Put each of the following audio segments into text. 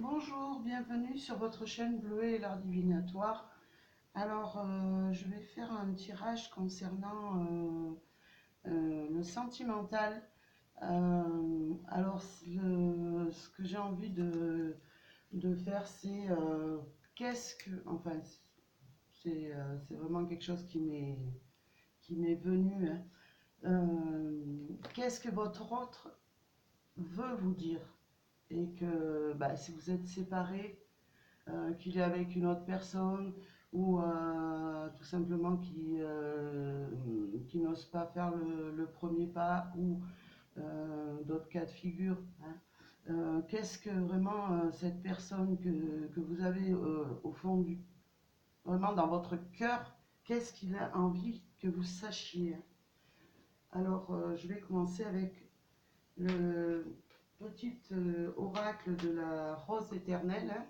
Bonjour, bienvenue sur votre chaîne Bleuet et l'art divinatoire. Alors, je vais faire un tirage concernant le sentimental. Alors, ce que j'ai envie de faire, c'est enfin, c'est vraiment quelque chose qui m'est venu, hein. Qu'est-ce que votre autre veut vous dire? Et que si vous êtes séparés, qu'il est avec une autre personne ou tout simplement qui n'ose pas faire le premier pas ou d'autres cas de figure, hein. Qu'est-ce que vraiment cette personne que vous avez au fond vraiment dans votre cœur, qu'est-ce qu'il a envie que vous sachiez? Alors je vais commencer avec le petit oracle de la rose éternelle, hein.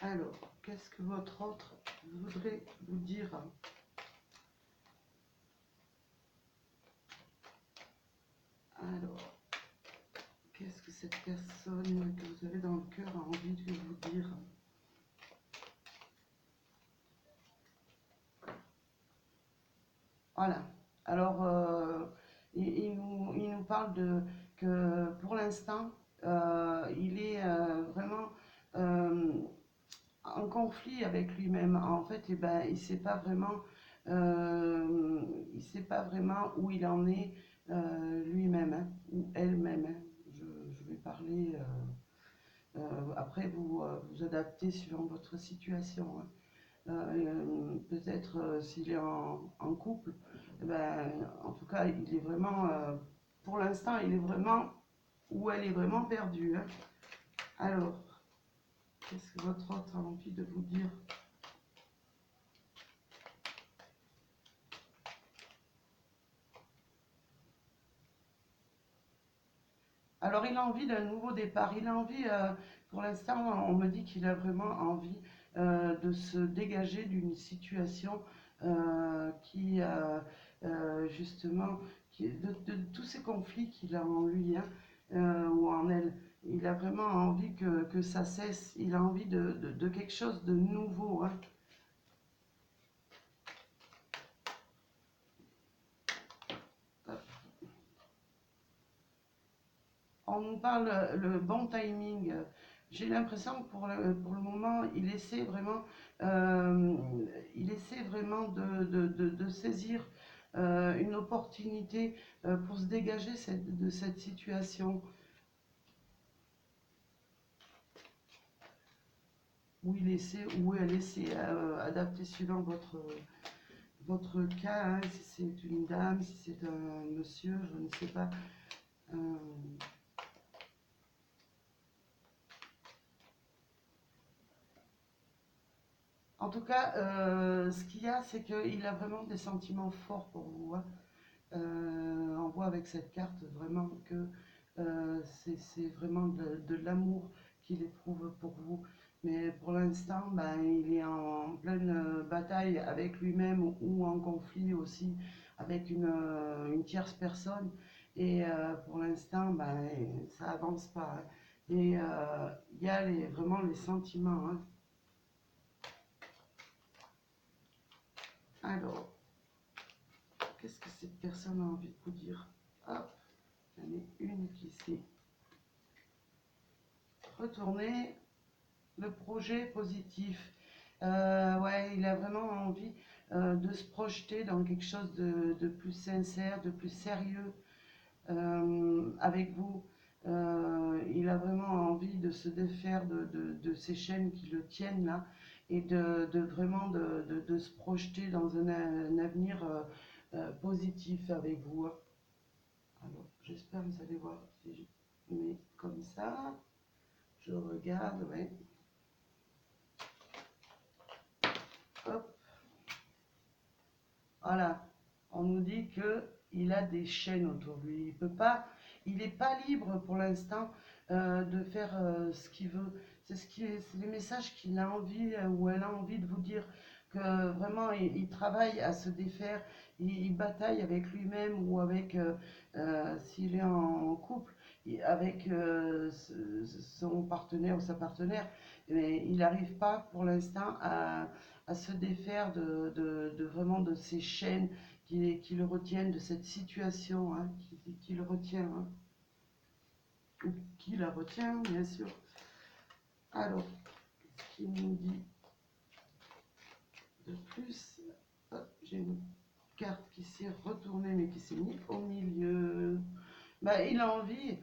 Alors, qu'est-ce que votre autre voudrait vous dire? Alors, qu'est-ce que cette personne que vous avez dans le cœur a envie de vous dire? Voilà. Alors, il nous parle que pour l'instant, il est vraiment euh, en conflit avec lui-même. En fait, eh ben, euh, il sait pas vraiment où il en est lui-même, hein, ou elle-même, hein. Je vais parler. Après, vous adaptez suivant votre situation, hein. Peut-être s'il est en couple, eh ben, en tout cas, il est vraiment, pour l'instant, il est vraiment où elle est vraiment perdue, hein. Alors, qu'est-ce que votre autre a envie de vous dire? Alors, il a envie d'un nouveau départ. Il a envie, pour l'instant, on me dit qu'il a vraiment envie de se dégager d'une situation justement, de tous ces conflits qu'il a en lui, hein, ou en elle. Il a vraiment envie que ça cesse. Il a envie de quelque chose de nouveau, hein. On nous parle le bon timing. J'ai l'impression que pour le moment, euh, il essaie vraiment de saisir une opportunité pour se dégager de cette situation où il essaie, où elle essaie, adapter suivant votre cas, hein, si c'est une dame, si c'est un monsieur, je ne sais pas. Euh, En tout cas, ce qu'il y a, c'est qu'il a vraiment des sentiments forts pour vous, hein. On voit avec cette carte vraiment que c'est vraiment de l'amour qu'il éprouve pour vous. Mais pour l'instant, ben, il est en pleine bataille avec lui-même ou en conflit aussi avec une tierce personne. Et pour l'instant, ben, ça avance pas, hein. Et il y a vraiment les sentiments, hein. Alors, qu'est-ce que cette personne a envie de vous dire? Hop, j'en ai une qui s'est retournée. Le projet positif. Ouais, il a vraiment envie de se projeter dans quelque chose de plus sincère, de plus sérieux avec vous. Il a vraiment envie de se défaire de ces chaînes qui le tiennent là et vraiment de se projeter dans un avenir positif avec vous. Alors, j'espère que vous allez voir si je mets comme ça. Je regarde, ouais. Hop, voilà. On nous dit que il a des chaînes autour de lui. Il peut pas, il n'est pas libre pour l'instant de faire ce qu'il veut. C'est les messages qu'il a envie ou elle a envie de vous dire que vraiment il travaille à se défaire, il bataille avec lui-même ou avec s'il est en couple, avec son partenaire ou sa partenaire, mais il n'arrive pas pour l'instant à se défaire vraiment de ces chaînes qui le retiennent, de cette situation hein, qui le retient, hein, ou qui la retient, bien sûr. Alors, ce qu'il nous dit de plus, j'ai une carte qui s'est retournée mais qui s'est mise au milieu. Bah, il a envie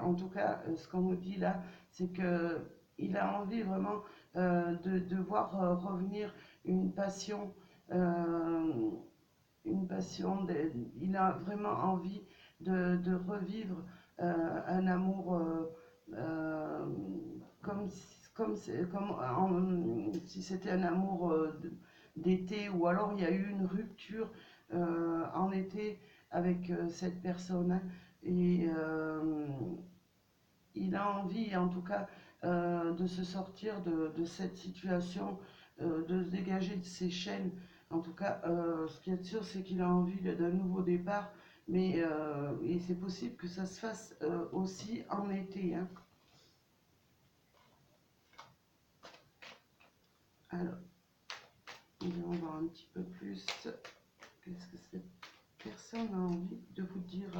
en tout cas, ce qu'on nous dit là, c'est que il a envie vraiment de voir revenir une passion, euh, il a vraiment envie de revivre un amour euh, si c'était un amour d'été, ou alors il y a eu une rupture en été avec cette personne, hein. Et il a envie en tout cas de se sortir de cette situation, de se dégager de ces chaînes. En tout cas, ce qui est sûr, c'est qu'il a envie d'un nouveau départ, mais et c'est possible que ça se fasse aussi en été, hein. Alors, nous allons voir un petit peu plus. Qu'est-ce que cette personne a envie de vous dire?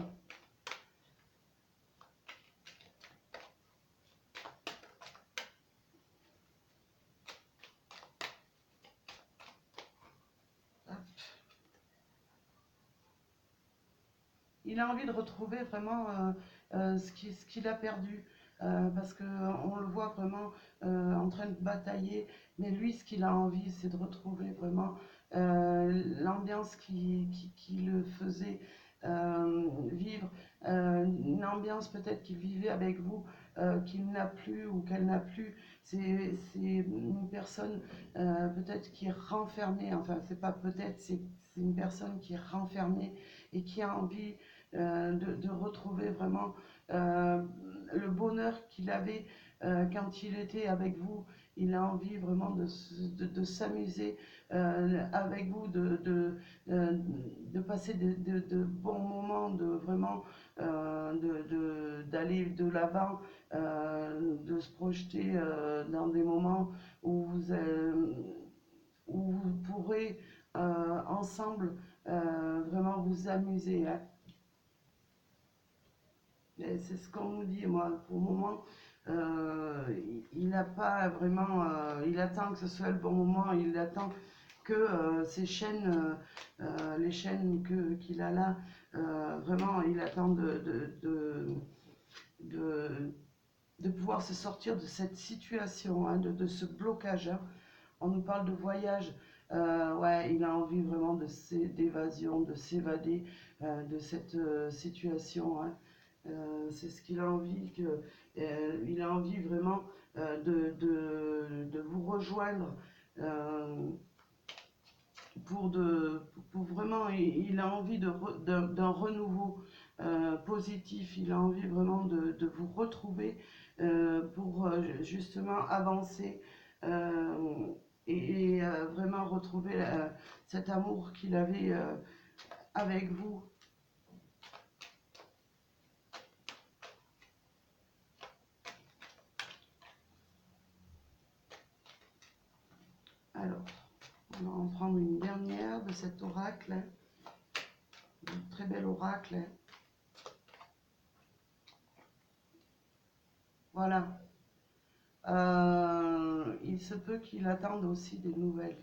Il a envie de retrouver vraiment ce qu'il a perdu, parce qu'on le voit vraiment en train de batailler, mais lui, ce qu'il a envie, c'est de retrouver vraiment l'ambiance qui le faisait vivre, une ambiance peut-être qu'il vivait avec vous, qu'il n'a plus ou qu'elle n'a plus. C'est une personne peut-être qui est renfermée, enfin c'est pas peut-être, c'est une personne qui est renfermée et qui a envie de retrouver vraiment le bonheur qu'il avait quand il était avec vous. Il a envie vraiment de s'amuser avec vous, de passer de bons moments, de vraiment d'aller de l'avant, de se projeter dans des moments où vous pourrez ensemble vraiment vous amuser, hein. C'est ce qu'on nous dit, moi, pour le moment, il n'a pas vraiment, il attend que ce soit le bon moment, il attend que ces chaînes, les chaînes qu'il a là, vraiment, il attend de, de pouvoir se sortir de cette situation, hein, de ce blocage, hein. On nous parle de voyage, ouais, il a envie vraiment d'évasion, de s'évader de cette situation, hein. C'est ce qu'il a envie, il a envie vraiment de vous rejoindre euh, pour vraiment, il a envie d'un renouveau positif, il a envie vraiment de vous retrouver pour justement avancer vraiment retrouver cet amour qu'il avait avec vous. Alors, on va en prendre une dernière de cet oracle, hein. Un très bel oracle, hein. Voilà. Il se peut qu'il attende aussi des nouvelles.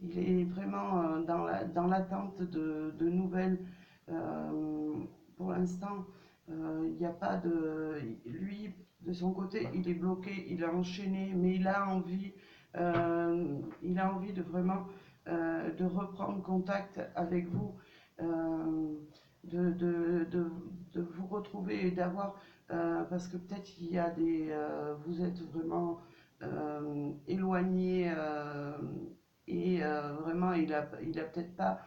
Il est vraiment dans l'attente de nouvelles. Pour l'instant, il n'y a pas de... Lui, de son côté, il est bloqué, il est enchaîné, mais il a envie de vraiment de reprendre contact avec vous, de vous retrouver et d'avoir... parce que peut-être il y a vous êtes vraiment éloigné et vraiment il a peut-être pas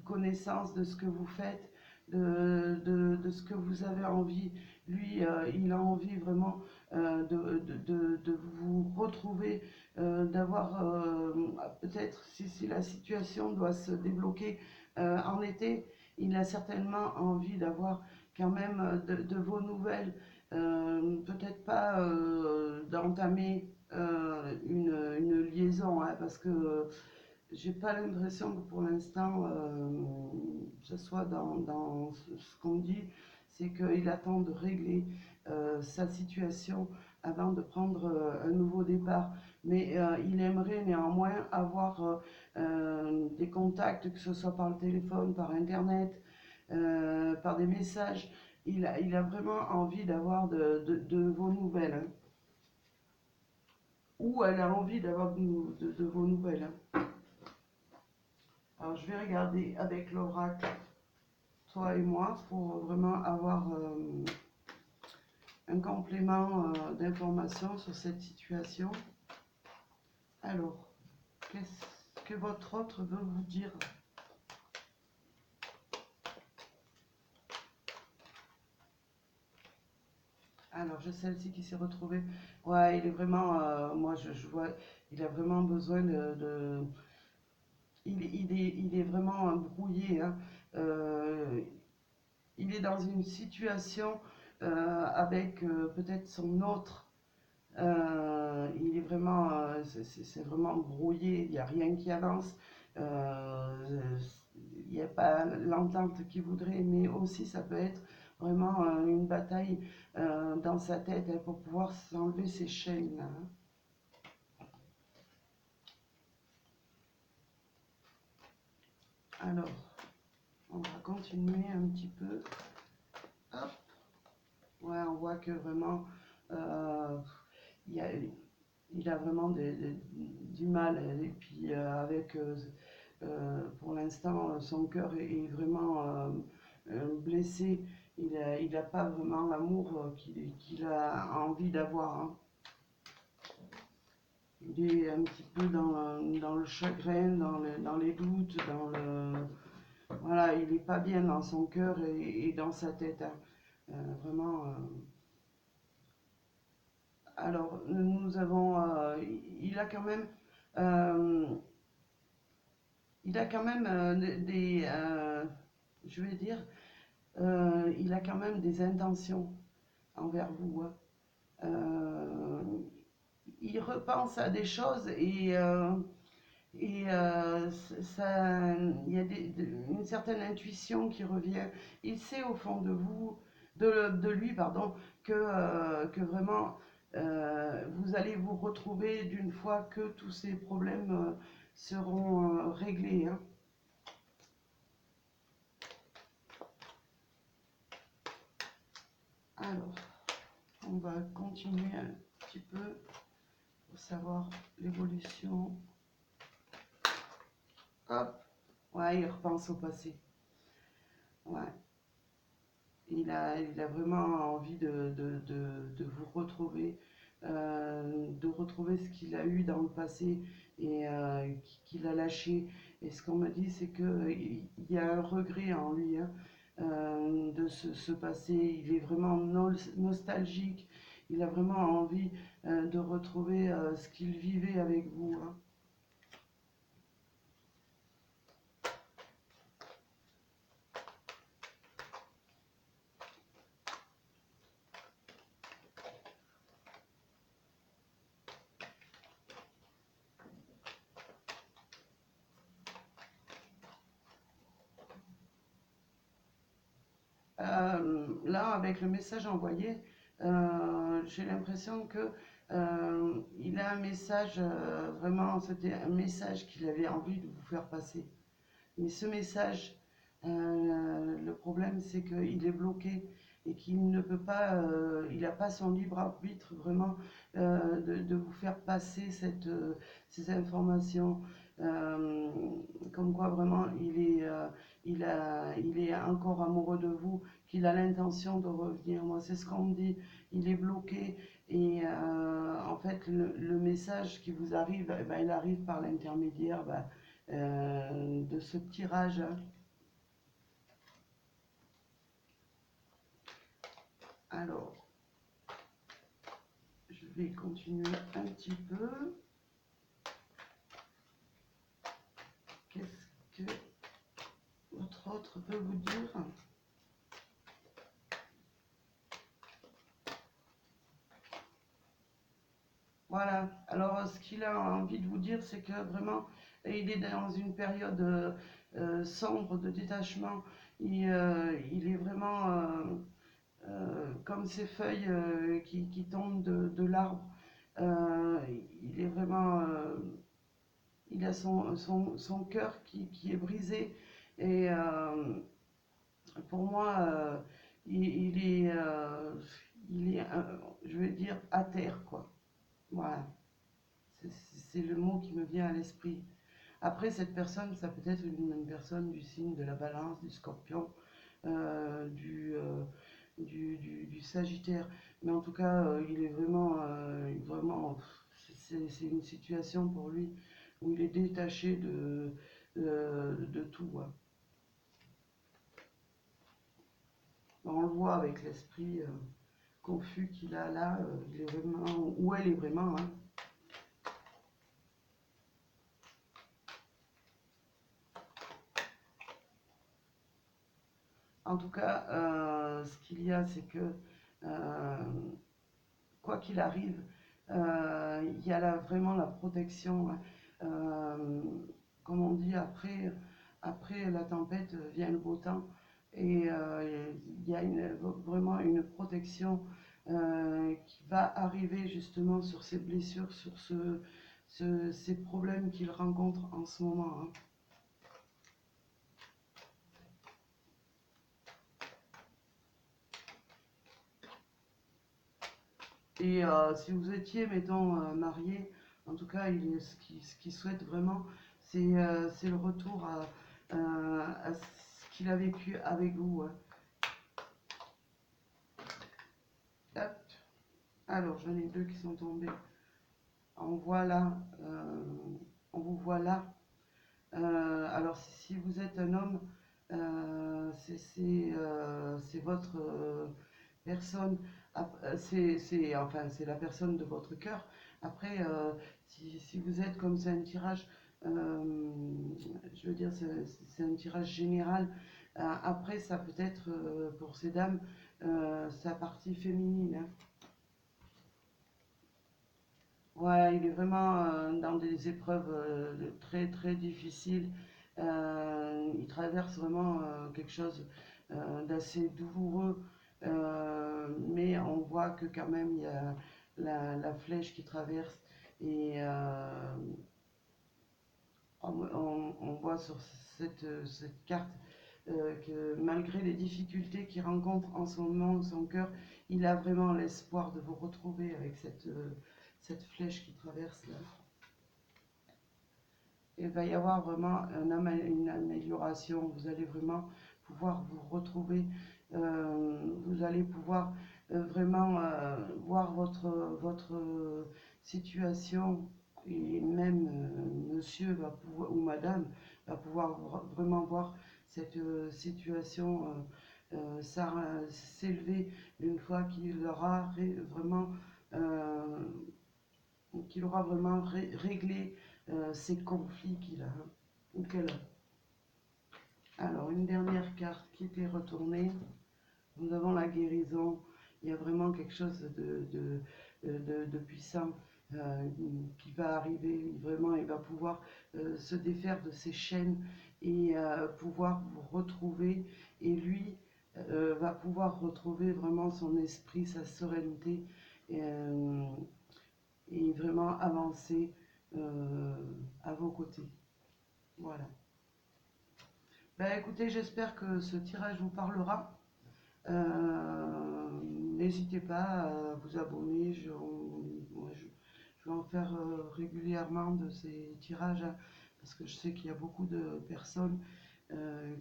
connaissance de ce que vous faites, de ce que vous avez envie. Lui, il a envie vraiment de vous retrouver, d'avoir peut-être si la situation doit se débloquer en été, il a certainement envie d'avoir quand même de vos nouvelles. Peut-être pas d'entamer une liaison, hein, parce que j'ai pas l'impression que pour l'instant ce soit dans ce qu'on dit, c'est qu'il attend de régler sa situation avant de prendre un nouveau départ. Mais il aimerait néanmoins avoir des contacts, que ce soit par le téléphone, par internet, par des messages. Il a vraiment envie d'avoir de vos nouvelles, hein. Ou elle a envie d'avoir de vos nouvelles, hein. Alors je vais regarder avec l'oracle, toi et moi, pour vraiment avoir un complément d'information sur cette situation. Alors, qu'est-ce que votre autre veut vous dire? Alors, j'ai celle-ci qui s'est retrouvée. Ouais, il est vraiment, moi je vois, il a vraiment besoin il est vraiment brouillé, hein. Euh, il est dans une situation avec peut-être son autre. Il est vraiment, c'est vraiment brouillé, il n'y a rien qui avance. Euh, il n'y a pas l'entente qu'il voudrait, mais aussi ça peut être vraiment une bataille dans sa tête, hein, pour pouvoir s'enlever ces chaînes, hein. Alors, on va continuer un petit peu. Hop. Ouais, on voit que vraiment, euh, il, a, il a vraiment du mal. Et puis, avec, pour l'instant, son cœur est vraiment blessé. Il n'a pas vraiment l'amour qu'il a envie d'avoir, hein. Il est un petit peu dans le chagrin, dans les doutes, voilà, il n'est pas bien dans son cœur et dans sa tête, hein. Vraiment. Alors, nous avons, il a quand même, euh, il a quand même je vais dire, il a quand même des intentions envers vous, hein. Euh, il repense à des choses et ça, il y a une certaine intuition qui revient. Il sait au fond de vous, de lui, pardon, que vraiment vous allez vous retrouver d'une fois que tous ces problèmes seront réglés, hein. Alors, on va continuer un petit peu pour savoir l'évolution. Hop, ouais, il repense au passé. Ouais. Il a vraiment envie de vous retrouver, de retrouver ce qu'il a eu dans le passé et qu'il a lâché. Et ce qu'on me dit, c'est qu'il y a un regret en lui, hein, de ce passé. Il est vraiment nostalgique. Il a vraiment envie de retrouver ce qu'il vivait avec vous, hein. Là, avec le message envoyé, j'ai l'impression que il a un message, vraiment, c'était un message qu'il avait envie de vous faire passer. Mais ce message, le problème, c'est qu'il est bloqué et qu'il ne peut pas, il n'a pas son libre arbitre vraiment de vous faire passer ces informations. Euh, Comme quoi vraiment il est encore amoureux de vous, qu'il a l'intention de revenir. Moi, c'est ce qu'on me dit. Il est bloqué et en fait, le message qui vous arrive, eh ben, il arrive par l'intermédiaire, de ce tirage. Alors, je vais continuer un petit peu. Qu'est-ce que votre autre peut vous dire? Voilà, alors ce qu'il a envie de vous dire, c'est que vraiment, il est dans une période sombre de détachement. Il est vraiment comme ces feuilles qui tombent de l'arbre. Euh, il est vraiment, il a son cœur qui est brisé. Et pour moi, il est je vais dire, à terre, quoi. Voilà. C'est le mot qui me vient à l'esprit. Après, cette personne, ça peut être une personne du signe de la balance, du scorpion, euh, du, euh, du sagittaire. Mais en tout cas, il est vraiment, vraiment, c'est une situation pour lui où il est détaché de tout, hein. On le voit avec l'esprit confus qu'il a là, il est vraiment, où elle est vraiment, hein. En tout cas, ce qu'il y a, c'est que euh, quoi qu'il arrive, il y a là vraiment la protection, hein. Euh, comme on dit, après la tempête vient le beau temps. Et il y a vraiment une protection qui va arriver justement sur ces blessures, sur ces problèmes qu'il rencontre en ce moment, hein. Et si vous étiez, mettons, marié, en tout cas, ce qu'il souhaite vraiment, c'est le retour à ce qu'il a vécu avec vous, hein. Hop. Alors, j'en ai deux qui sont tombés. On voit là, on vous voit là. Alors, si vous êtes un homme, c'est votre personne, enfin, c'est la personne de votre cœur. Après, si vous êtes comme c'est un tirage, je veux dire, c'est un tirage général. Après, ça peut être pour ces dames, sa partie féminine, hein. Ouais, il est vraiment dans des épreuves très très difficiles. Il traverse vraiment quelque chose d'assez douloureux, mais on voit que quand même il y a la flèche qui traverse et on voit sur cette carte que malgré les difficultés qu'il rencontre en ce moment, son cœur, il a vraiment l'espoir de vous retrouver avec cette flèche qui traverse là. Il va y avoir vraiment une amélioration. Vous allez vraiment pouvoir vous retrouver. Vous allez pouvoir vraiment voir votre situation et même monsieur va pouvoir, ou madame va pouvoir vraiment voir cette situation s'élever une fois euh, qu'il aura vraiment réglé ces conflits qu'il a, hein, ou qu'elle a. Alors, une dernière carte qui était retournée. Nous avons la guérison. Il y a vraiment quelque chose de puissant qui va arriver. Vraiment, il va pouvoir se défaire de ses chaînes et pouvoir vous retrouver. Et lui va pouvoir retrouver vraiment son esprit, sa sérénité et vraiment avancer à vos côtés. Voilà. Ben, écoutez, j'espère que ce tirage vous parlera. N'hésitez pas à vous abonner. Je vais en faire régulièrement de ces tirages, hein, parce que je sais qu'il y a beaucoup de personnes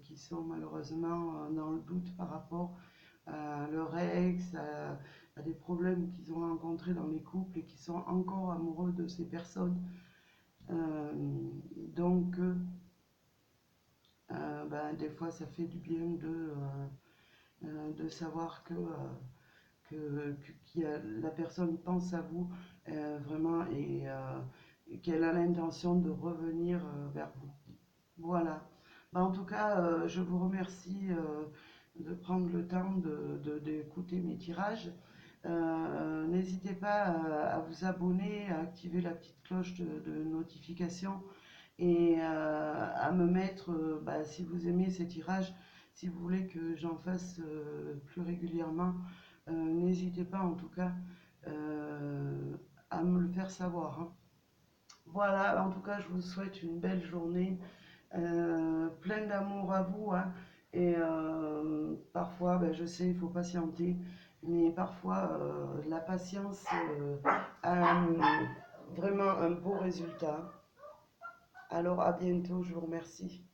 qui sont malheureusement dans le doute par rapport à leur ex, à des problèmes qu'ils ont rencontrés dans les couples et qui sont encore amoureux de ces personnes. Euh, donc, ben, des fois, ça fait du bien de savoir que la personne pense à vous vraiment et qu'elle a l'intention de revenir vers vous. Voilà. Bah, en tout cas, je vous remercie de prendre le temps d'écouter mes tirages. N'hésitez pas à vous abonner, à activer la petite cloche de notification et à me mettre, bah, si vous aimez ces tirages, si vous voulez que j'en fasse plus régulièrement, n'hésitez pas en tout cas à me le faire savoir, hein. Voilà, en tout cas, je vous souhaite une belle journée, plein d'amour à vous, hein. Et parfois, ben, je sais, il faut patienter, mais parfois, la patience vraiment un beau résultat. Alors, à bientôt, je vous remercie.